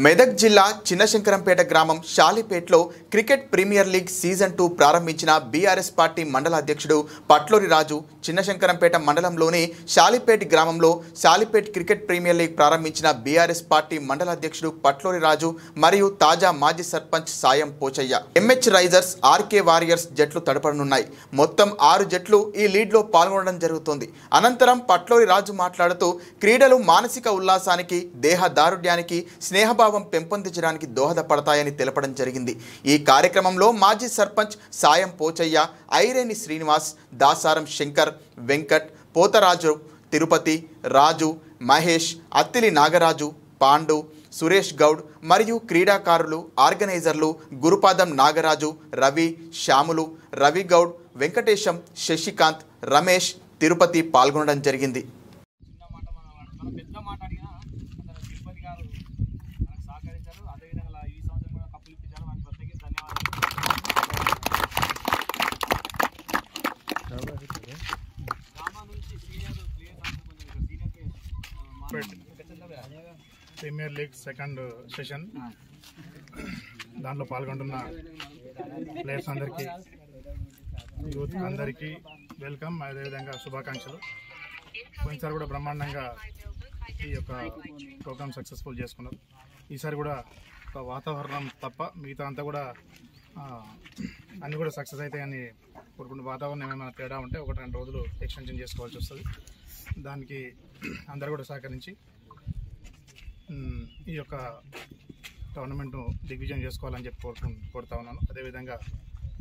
మెదక్ జిల్లా చిన్నశంకరంపేట గ్రామం షాలిపేట్లో cricket premier league season 2 ప్రారంభించిన బీఆర్ఎస్ పార్టీ మండల అధ్యక్షుడు పట్లోరి రాజు చిన్నశంకరంపేట మండలంలోని షాలిపేట్ గ్రామంలో షాలిపేట్ క్రికెట్ ప్రీమియర్ లీగ్ ప్రారంభించిన బీఆర్ఎస్ పార్టీ మండల అధ్యక్షుడు పట్లోరి రాజు మరియు తాజా మాజీ sarpanch Sayam Pochaiah MH risers RK warriors జట్లు తడపడనున్నాయి. మొత్తం 6 జట్లు ఈ లీడ్లో పాల్గొనడం జరుగుతుంది. అనంతరం పట్లోరి రాజు మాట్లాడుతూ క్రీడలు మానసిక ఉల్లాసానికి దేహ దారుఢ్యానికి స్నేహభావం పెంపొందించడానికి దోహదపడతాయని తెలపడం జరిగింది. ఈ కార్యక్రమంలో మాజీ సర్పంచ్ సాయం పోచయ్య, ఐరేని శ్రీనివాస్, దాసారం శంకర్, వెంకట్, పోతరాజు, తిరుపతి, రాజు, మహేష్, అత్తిలి నాగరాజు, పాండు, సురేష్ గౌడ్ మరియు క్రీడాకారులు, ఆర్గనైజర్లు గురుపాదం నాగరాజు, రవి, శ్యాములు, రవి గౌడ్, వెంకటేశం, శశికాంత్, రమేష్, తిరుపతి పాల్గొనడం జరిగింది. ప్రీమియర్ లీగ్ సెకండ్ సెషన్ దాంట్లో పాల్గొంటున్న ప్లేయర్స్ అందరికీ, యూత్ అందరికీ వెల్కమ్. అదేవిధంగా శుభాకాంక్షలు. పోయినసారి కూడా బ్రహ్మాండంగా ఈ యొక్క ప్రోగ్రామ్ సక్సెస్ఫుల్ చేసుకున్నారు. ఈసారి కూడా ఒక వాతావరణం తప్ప మిగతా అంతా కూడా అన్నీ కూడా సక్సెస్ అవుతాయని కోరుకుంటే, వాతావరణం ఏమైనా తేడా ఉంటే 1-2 రోజులు ఎక్స్టెన్షన్ చేసుకోవాల్సి వస్తుంది. దానికి అందరు కూడా సహకరించి ఈ యొక్క టోర్నమెంట్ను దిగ్విజయం చేసుకోవాలని చెప్పి కోరుతా ఉన్నాను. అదేవిధంగా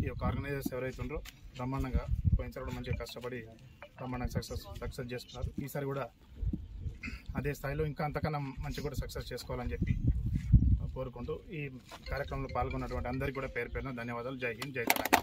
ఈ యొక్క ఆర్గనైజర్స్ ఎవరైతే ఉన్నారో బ్రహ్మాండంగా పోయినసారి కూడా మంచిగా కష్టపడి బ్రహ్మాండంగా సక్సెస్ చేసుకున్నారు. ఈసారి కూడా అదే స్థాయిలో ఇంకా అంతకన్నా మంచిగా కూడా సక్సెస్ చేసుకోవాలని చెప్పి కోరుకుంటూ ఈ కార్యక్రమంలో పాల్గొన్నటువంటి అందరికీ కూడా పేరు పేరున ధన్యవాదాలు. జై హింద్, జై తెలంగాణ.